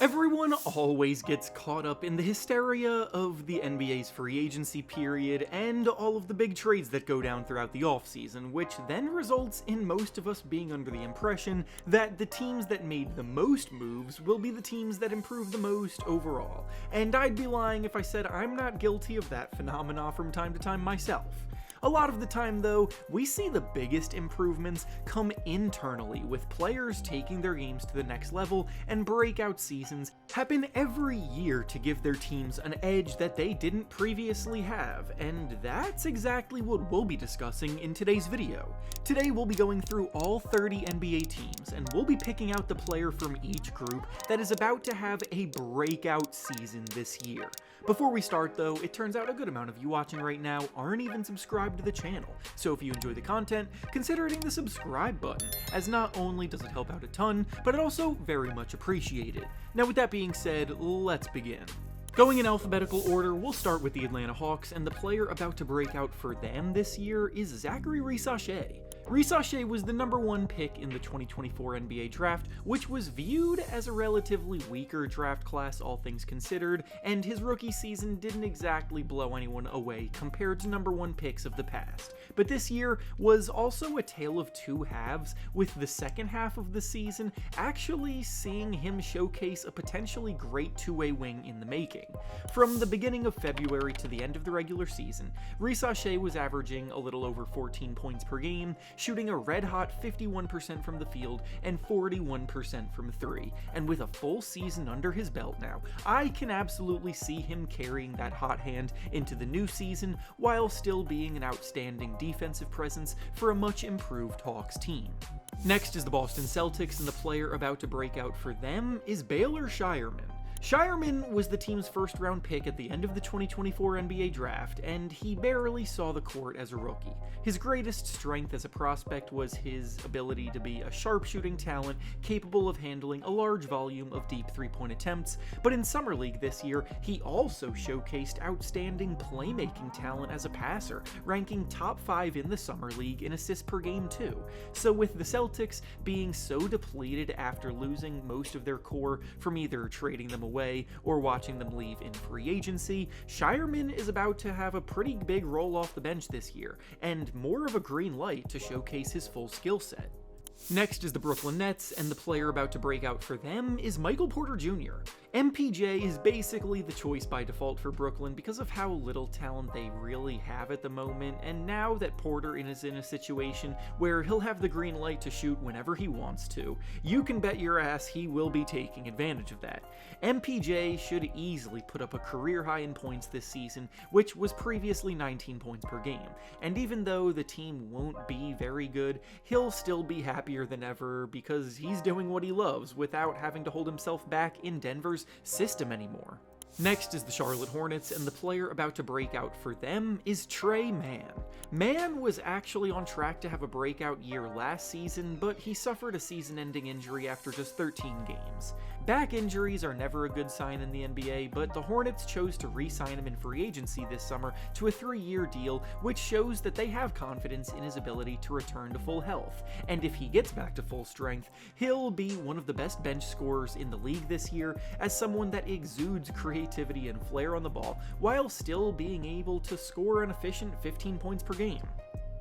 Everyone always gets caught up in the hysteria of the NBA's free agency period and all of the big trades that go down throughout the offseason, which then results in most of us being under the impression that the teams that made the most moves will be the teams that improve the most overall. And I'd be lying if I said I'm not guilty of that phenomena from time to time myself. A lot of the time, though, we see the biggest improvements come internally, with players taking their games to the next level, and breakout seasons happen every year to give their teams an edge that they didn't previously have, and that's exactly what we'll be discussing in today's video. Today we'll be going through all 30 NBA teams, and we'll be picking out the player from each group that is about to have a breakout season this year. Before we start though, it turns out a good amount of you watching right now aren't even subscribed to the channel, so if you enjoy the content, consider hitting the subscribe button, as not only does it help out a ton, but it also very much appreciated. Now with that being said, let's begin. Going in alphabetical order, we'll start with the Atlanta Hawks, and the player about to break out for them this year is Zachary Risachet. Risachet was the #1 pick in the 2024 NBA draft, which was viewed as a relatively weaker draft class all things considered, and his rookie season didn't exactly blow anyone away compared to #1 picks of the past. But this year was also a tale of two halves, with the second half of the season actually seeing him showcase a potentially great two-way wing in the making. From the beginning of February to the end of the regular season, Risachet was averaging a little over 14 points per game, shooting a red-hot 51% from the field and 41% from three, and with a full season under his belt now, I can absolutely see him carrying that hot hand into the new season while still being an outstanding defensive presence for a much improved Hawks team. Next is the Boston Celtics, and the player about to break out for them is Baylor Scheierman. Scheierman was the team's first-round pick at the end of the 2024 NBA draft, and he barely saw the court as a rookie. His greatest strength as a prospect was his ability to be a sharpshooting talent capable of handling a large volume of deep three-point attempts, but in Summer League this year, he also showcased outstanding playmaking talent as a passer, ranking top 5 in the Summer League in assists per game too. So with the Celtics being so depleted after losing most of their core from either trading them away or watching them leave in free agency, Scheierman is about to have a pretty big role off the bench this year, and more of a green light to showcase his full skill set. Next is the Brooklyn Nets, and the player about to break out for them is Michael Porter Jr. MPJ is basically the choice by default for Brooklyn because of how little talent they really have at the moment, and now that Porter is in a situation where he'll have the green light to shoot whenever he wants to, you can bet your ass he will be taking advantage of that. MPJ should easily put up a career high in points this season, which was previously 19 points per game, and even though the team won't be very good, he'll still be happier than ever because he's doing what he loves without having to hold himself back in Denver's system anymore. Next is the Charlotte Hornets, and the player about to break out for them is Tre Mann. Mann was actually on track to have a breakout year last season, but he suffered a season-ending injury after just 13 games. Back injuries are never a good sign in the NBA, but the Hornets chose to re-sign him in free agency this summer to a 3-year deal, which shows that they have confidence in his ability to return to full health. And if he gets back to full strength, he'll be one of the best bench scorers in the league this year, as someone that exudes creativity and flair on the ball, while still being able to score an efficient 15 points per game.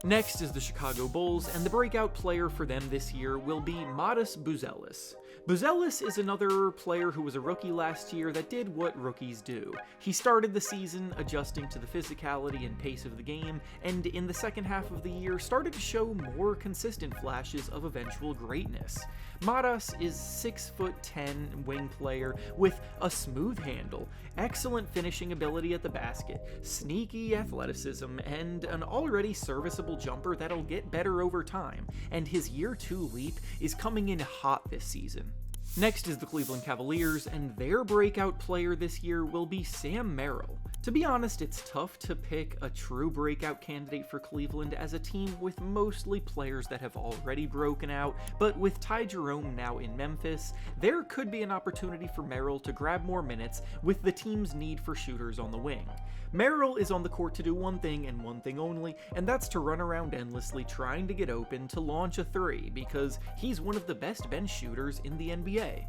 Next is the Chicago Bulls, and the breakout player for them this year will be Matas Buzelis. Buzelis is another player who was a rookie last year that did what rookies do. He started the season adjusting to the physicality and pace of the game, and in the second half of the year started to show more consistent flashes of eventual greatness. Matas is 6'10" wing player with a smooth handle, excellent finishing ability at the basket, sneaky athleticism, and an already serviceable jumper that'll get better over time, and his year 2 leap is coming in hot this season. Next is the Cleveland Cavaliers, and their breakout player this year will be Sam Merrill. To be honest, it's tough to pick a true breakout candidate for Cleveland as a team with mostly players that have already broken out, but with Ty Jerome now in Memphis, there could be an opportunity for Merrill to grab more minutes with the team's need for shooters on the wing. Merrill is on the court to do one thing and one thing only, and that's to run around endlessly trying to get open to launch a three, because he's one of the best bench shooters in the NBA.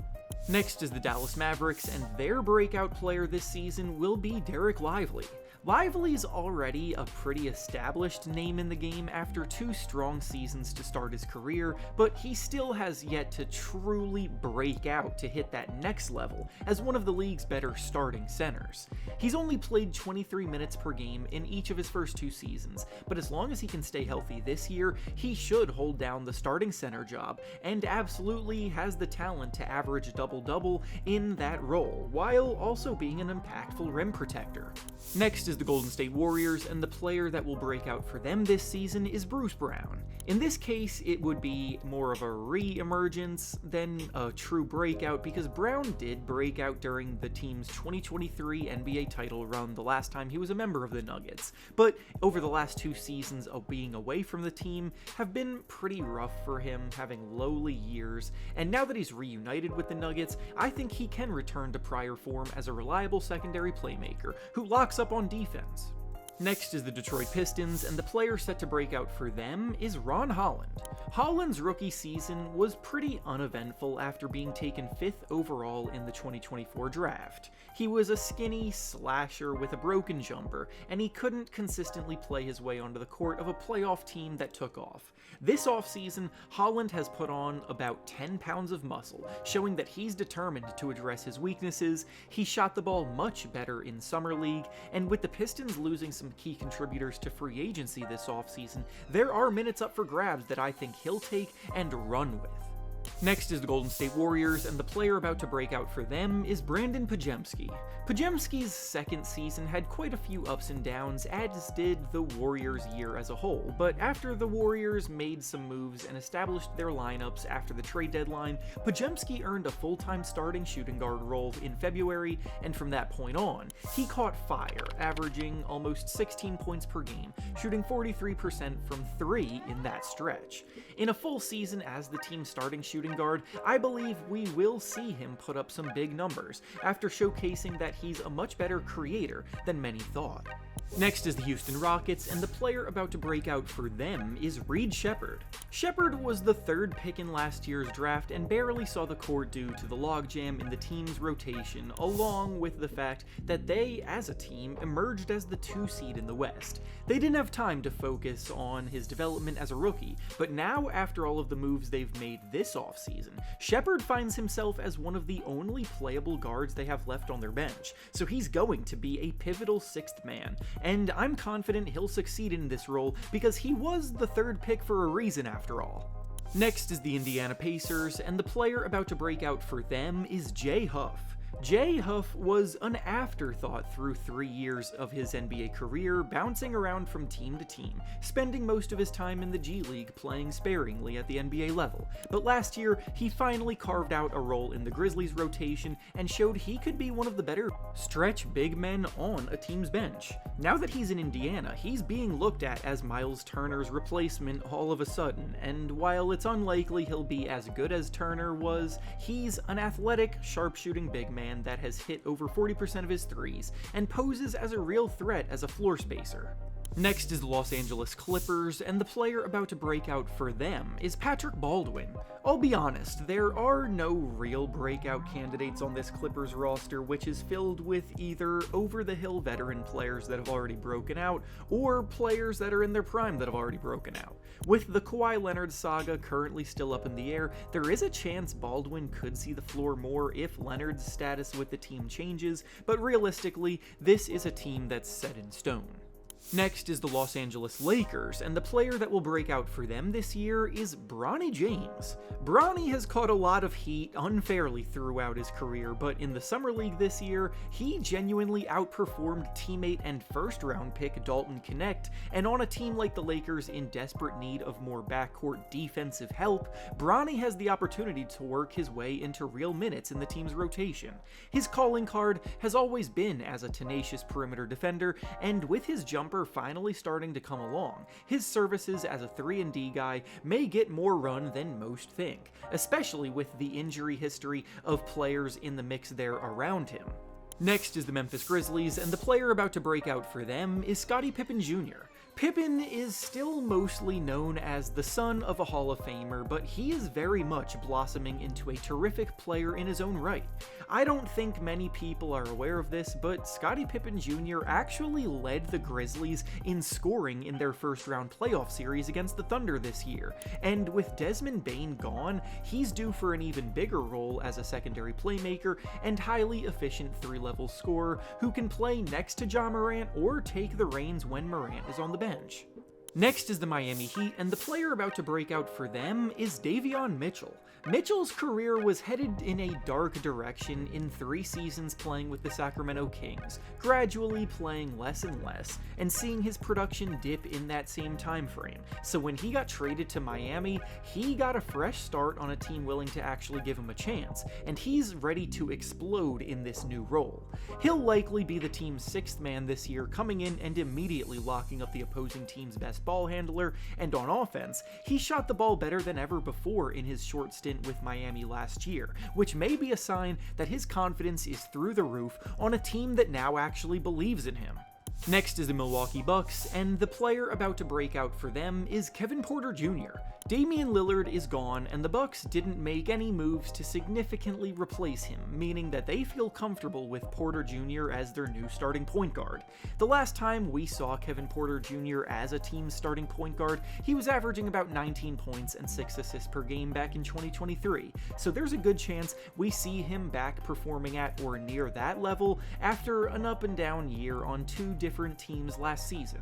Next is the Dallas Mavericks, and their breakout player this season will be Derek Lively. Lively's already a pretty established name in the game after 2 strong seasons to start his career, but he still has yet to truly break out to hit that next level as one of the league's better starting centers. He's only played 23 minutes per game in each of his first 2 seasons, but as long as he can stay healthy this year, he should hold down the starting center job, and absolutely has the talent to average a double-double in that role, while also being an impactful rim protector. Next is the Golden State Warriors, and the player that will break out for them this season is Bruce Brown. In this case, it would be more of a re-emergence than a true breakout, because Brown did break out during the team's 2023 NBA title run the last time he was a member of the Nuggets, but over the last 2 seasons of being away from the team have been pretty rough for him, having lowly years, and now that he's reunited with the Nuggets, I think he can return to prior form as a reliable secondary playmaker who locks up on defense. Next is the Detroit Pistons, and the player set to break out for them is Ron Holland. Holland's rookie season was pretty uneventful after being taken 5th overall in the 2024 draft. He was a skinny slasher with a broken jumper, and he couldn't consistently play his way onto the court of a playoff team that took off. This offseason, Holland has put on about 10 pounds of muscle, showing that he's determined to address his weaknesses. He shot the ball much better in Summer League, and with the Pistons losing some key contributors to free agency this offseason, there are minutes up for grabs that I think he'll take and run with. Next is the Golden State Warriors, and the player about to break out for them is Brandon Podziemski. Podziemski's second season had quite a few ups and downs, as did the Warriors' year as a whole, but after the Warriors made some moves and established their lineups after the trade deadline, Podziemski earned a full-time starting shooting guard role in February, and from that point on, he caught fire, averaging almost 16 points per game, shooting 43% from 3 in that stretch. In a full season as the team's starting shooting guard, I believe we will see him put up some big numbers, after showcasing that he's a much better creator than many thought. Next is the Houston Rockets, and the player about to break out for them is Reed Sheppard. Sheppard was the 3rd pick in last year's draft and barely saw the court due to the logjam in the team's rotation, along with the fact that they, as a team, emerged as the 2 seed in the West. They didn't have time to focus on his development as a rookie, but now, after all of the moves they've made this offseason, Sheppard finds himself as one of the only playable guards they have left on their bench, so he's going to be a pivotal 6th man, and I'm confident he'll succeed in this role because he was the 3rd pick for a reason after all. Next is the Indiana Pacers, and the player about to break out for them is Jay Huff. Jay Huff was an afterthought through 3 years of his NBA career, bouncing around from team to team, spending most of his time in the G League playing sparingly at the NBA level. But last year, he finally carved out a role in the Grizzlies rotation and showed he could be one of the better stretch big men on a team's bench. Now that he's in Indiana, he's being looked at as Miles Turner's replacement all of a sudden, and while it's unlikely he'll be as good as Turner was, he's an athletic, sharpshooting big man that has hit over 40% of his threes and poses as a real threat as a floor spacer. Next is the Los Angeles Clippers, and the player about to break out for them is Patrick Baldwin. I'll be honest, there are no real breakout candidates on this Clippers roster, which is filled with either over-the-hill veteran players that have already broken out, or players that are in their prime that have already broken out. With the Kawhi Leonard saga currently still up in the air, there is a chance Baldwin could see the floor more if Leonard's status with the team changes, but realistically, this is a team that's set in stone. Next is the Los Angeles Lakers, and the player that will break out for them this year is Bronny James. Bronny has caught a lot of heat unfairly throughout his career, but in the Summer League this year, he genuinely outperformed teammate and first-round pick Dalton Knecht, and on a team like the Lakers in desperate need of more backcourt defensive help, Bronny has the opportunity to work his way into real minutes in the team's rotation. His calling card has always been as a tenacious perimeter defender, and with his jumper finally starting to come along, his services as a 3-and-D guy may get more run than most think, especially with the injury history of players in the mix there around him. Next is the Memphis Grizzlies, and the player about to break out for them is Scottie Pippen Jr. Pippen is still mostly known as the son of a Hall of Famer, but he is very much blossoming into a terrific player in his own right. I don't think many people are aware of this, but Scottie Pippen Jr. actually led the Grizzlies in scoring in their first-round playoff series against the Thunder this year, and with Desmond Bane gone, he's due for an even bigger role as a secondary playmaker and highly efficient three-level scorer who can play next to Ja Morant or take the reins when Morant is on the bench. Next is the Miami Heat, and the player about to break out for them is Davion Mitchell. Mitchell's career was headed in a dark direction in 3 seasons playing with the Sacramento Kings, gradually playing less and less, and seeing his production dip in that same time frame. So when he got traded to Miami, he got a fresh start on a team willing to actually give him a chance, and he's ready to explode in this new role. He'll likely be the team's 6th man this year, coming in and immediately locking up the opposing team's best ball handler, and on offense, he shot the ball better than ever before in his short stint with Miami last year, which may be a sign that his confidence is through the roof on a team that now actually believes in him. Next is the Milwaukee Bucks, and the player about to break out for them is Kevin Porter Jr. Damian Lillard is gone, and the Bucks didn't make any moves to significantly replace him, meaning that they feel comfortable with Porter Jr. as their new starting point guard. The last time we saw Kevin Porter Jr. as a team's starting point guard, he was averaging about 19 points and 6 assists per game back in 2023, so there's a good chance we see him back performing at or near that level after an up and down year on 2 different teams last season.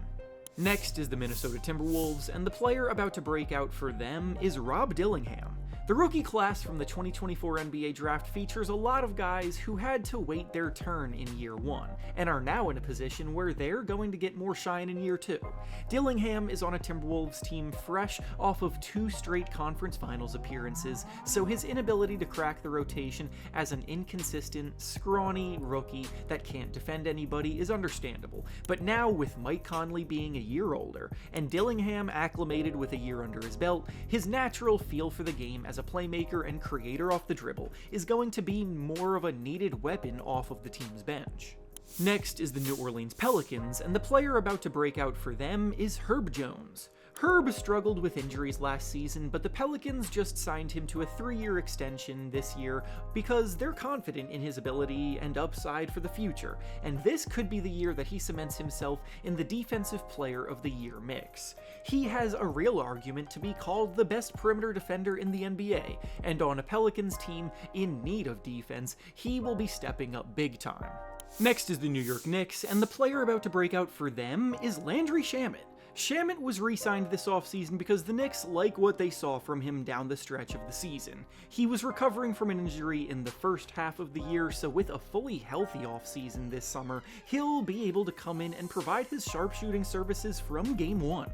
Next is the Minnesota Timberwolves, and the player about to break out for them is Rob Dillingham. The rookie class from the 2024 NBA draft features a lot of guys who had to wait their turn in year 1, and are now in a position where they're going to get more shine in year 2. Dillingham is on a Timberwolves team fresh off of 2 straight conference finals appearances, so his inability to crack the rotation as an inconsistent, scrawny rookie that can't defend anybody is understandable. But now with Mike Conley being a year older, and Dillingham acclimated with a year under his belt, his natural feel for the game as a playmaker and creator off the dribble is going to be more of a needed weapon off of the team's bench. Next is the New Orleans Pelicans, and the player about to break out for them is Herb Jones. Herb struggled with injuries last season, but the Pelicans just signed him to a 3-year extension this year because they're confident in his ability and upside for the future, and this could be the year that he cements himself in the Defensive Player of the Year mix. He has a real argument to be called the best perimeter defender in the NBA, and on a Pelicans team in need of defense, he will be stepping up big time. Next is the New York Knicks, and the player about to break out for them is Landry Shamet. Shamet was re-signed this offseason because the Knicks like what they saw from him down the stretch of the season. He was recovering from an injury in the first half of the year, so with a fully healthy offseason this summer, he'll be able to come in and provide his sharpshooting services from Game 1.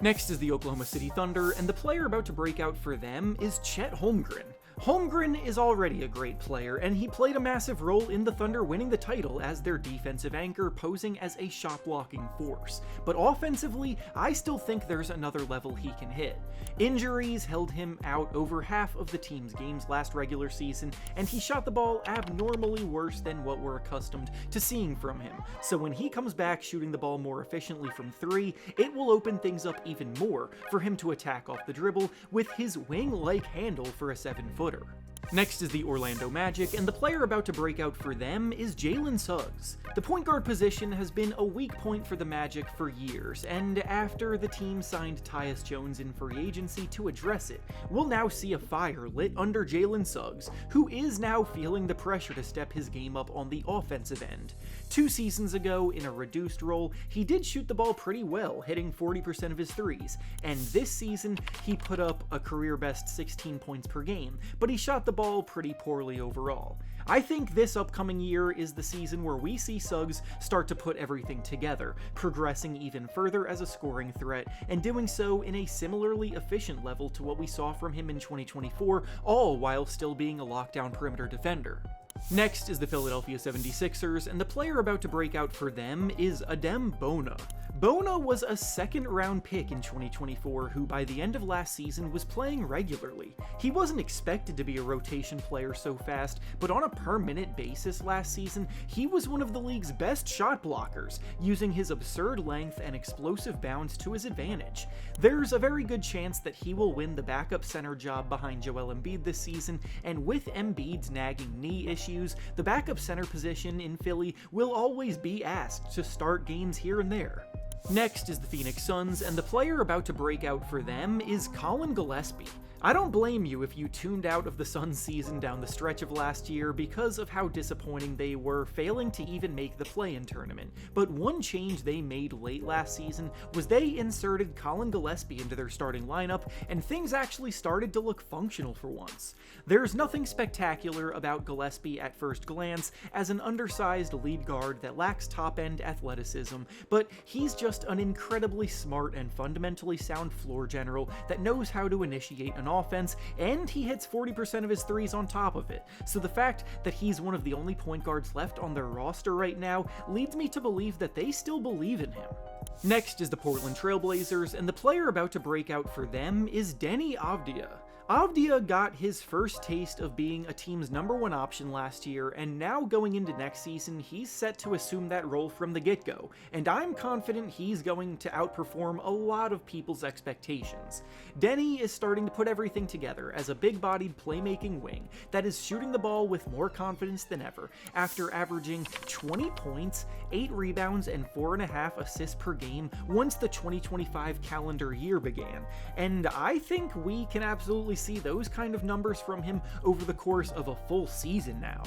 Next is the Oklahoma City Thunder, and the player about to break out for them is Chet Holmgren. Holmgren is already a great player, and he played a massive role in the Thunder winning the title as their defensive anchor, posing as a shot-blocking force. But offensively, I still think there's another level he can hit. Injuries held him out over half of the team's games last regular season, and he shot the ball abnormally worse than what we're accustomed to seeing from him. So when he comes back shooting the ball more efficiently from 3, it will open things up even more for him to attack off the dribble with his wing-like handle for a 7-footer. Next is the Orlando Magic, and the player about to break out for them is Jalen Suggs. The point guard position has been a weak point for the Magic for years, and after the team signed Tyus Jones in free agency to address it, we'll now see a fire lit under Jalen Suggs, who is now feeling the pressure to step his game up on the offensive end. 2 seasons ago, in a reduced role, he did shoot the ball pretty well, hitting 40% of his threes, and this season, he put up a career-best 16 points per game, but he shot the ball pretty poorly overall. I think this upcoming year is the season where we see Suggs start to put everything together, progressing even further as a scoring threat, and doing so in a similarly efficient level to what we saw from him in 2024, all while still being a lockdown perimeter defender. Next is the Philadelphia 76ers, and the player about to break out for them is Adem Bona. Bona was a second-round pick in 2024 who by the end of last season was playing regularly. He wasn't expected to be a rotation player so fast, but on a per-minute basis last season, he was one of the league's best shot blockers, using his absurd length and explosive bounce to his advantage. There's a very good chance that he will win the backup center job behind Joel Embiid this season, and with Embiid's nagging knee issues, the backup center position in Philly will always be asked to start games here and there. Next is the Phoenix Suns, and the player about to break out for them is Colin Gillespie. I don't blame you if you tuned out of the Suns season down the stretch of last year because of how disappointing they were, failing to even make the play-in tournament. But one change they made late last season was they inserted Colin Gillespie into their starting lineup, and things actually started to look functional for once. There's nothing spectacular about Gillespie at first glance as an undersized lead guard that lacks top-end athleticism, but he's just an incredibly smart and fundamentally sound floor general that knows how to initiate an offense, and he hits 40% of his threes on top of it. So the fact that he's one of the only point guards left on their roster right now leads me to believe that they still believe in him. Next is the Portland Trailblazers, and the player about to break out for them is Deni Avdija. Avdija got his first taste of being a team's #1 option last year, and now going into next season, he's set to assume that role from the get-go, and I'm confident he's going to outperform a lot of people's expectations. Deni is starting to put everything together as a big-bodied playmaking wing that is shooting the ball with more confidence than ever, after averaging 20 points, 8 rebounds, and 4.5 assists per game once the 2025 calendar year began, and I think we can absolutely see those kind of numbers from him over the course of a full season now.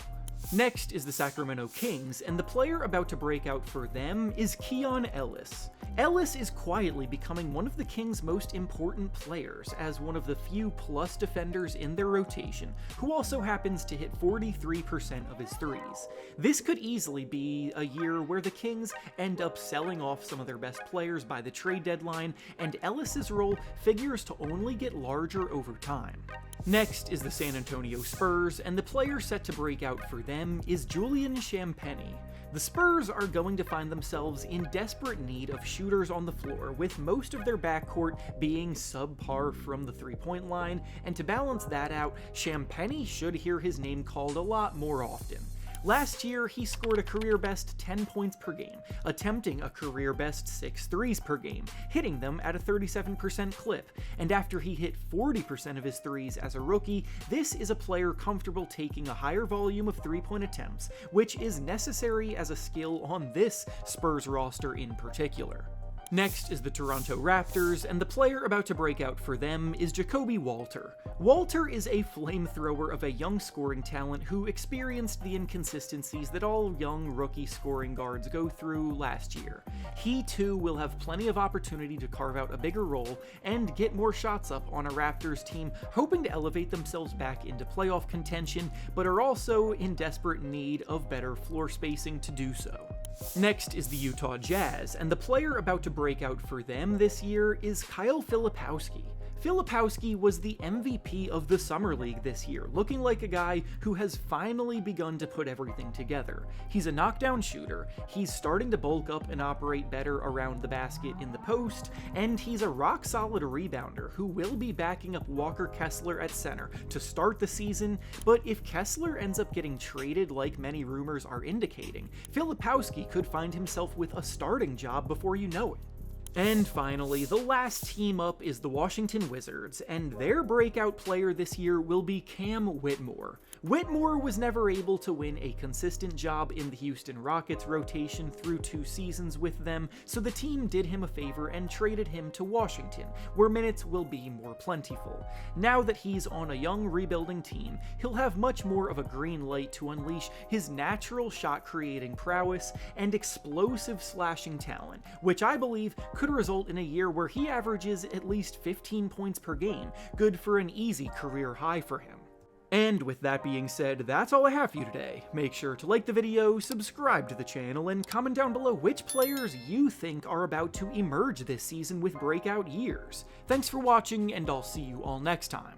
Next is the Sacramento Kings, and the player about to break out for them is Keon Ellis. Ellis is quietly becoming one of the Kings' most important players as one of the few plus defenders in their rotation, who also happens to hit 43% of his threes. This could easily be a year where the Kings end up selling off some of their best players by the trade deadline, and Ellis's role figures to only get larger over time. Next is the San Antonio Spurs, and the player set to break out for them is Julian Champagnie. The Spurs are going to find themselves in desperate need of shooters on the floor, with most of their backcourt being subpar from the three-point line, and to balance that out, Champagnie should hear his name called a lot more often. Last year, he scored a career-best 10 points per game, attempting a career-best 6 threes per game, hitting them at a 37% clip, and after he hit 40% of his threes as a rookie, this is a player comfortable taking a higher volume of three-point attempts, which is necessary as a skill on this Spurs roster in particular. Next is the Toronto Raptors, and the player about to break out for them is Jacoby Walter. Walter is a flamethrower of a young scoring talent who experienced the inconsistencies that all young rookie scoring guards go through last year. He too will have plenty of opportunity to carve out a bigger role and get more shots up on a Raptors team hoping to elevate themselves back into playoff contention, but are also in desperate need of better floor spacing to do so. Next is the Utah Jazz, and the player about to break out for them this year is Kyle Filipowski. Filipowski was the MVP of the Summer League this year, looking like a guy who has finally begun to put everything together. He's a knockdown shooter, he's starting to bulk up and operate better around the basket in the post, and he's a rock-solid rebounder who will be backing up Walker Kessler at center to start the season, but if Kessler ends up getting traded like many rumors are indicating, Filipowski could find himself with a starting job before you know it. And finally, the last team up is the Washington Wizards, and their breakout player this year will be Cam Whitmore. Whitmore was never able to win a consistent job in the Houston Rockets rotation through 2 seasons with them, so the team did him a favor and traded him to Washington, where minutes will be more plentiful. Now that he's on a young rebuilding team, he'll have much more of a green light to unleash his natural shot-creating prowess and explosive slashing talent, which I believe could result in a year where he averages at least 15 points per game, good for an easy career high for him. And with that being said, that's all I have for you today. Make sure to like the video, subscribe to the channel, and comment down below which players you think are about to emerge this season with breakout years. Thanks for watching, and I'll see you all next time.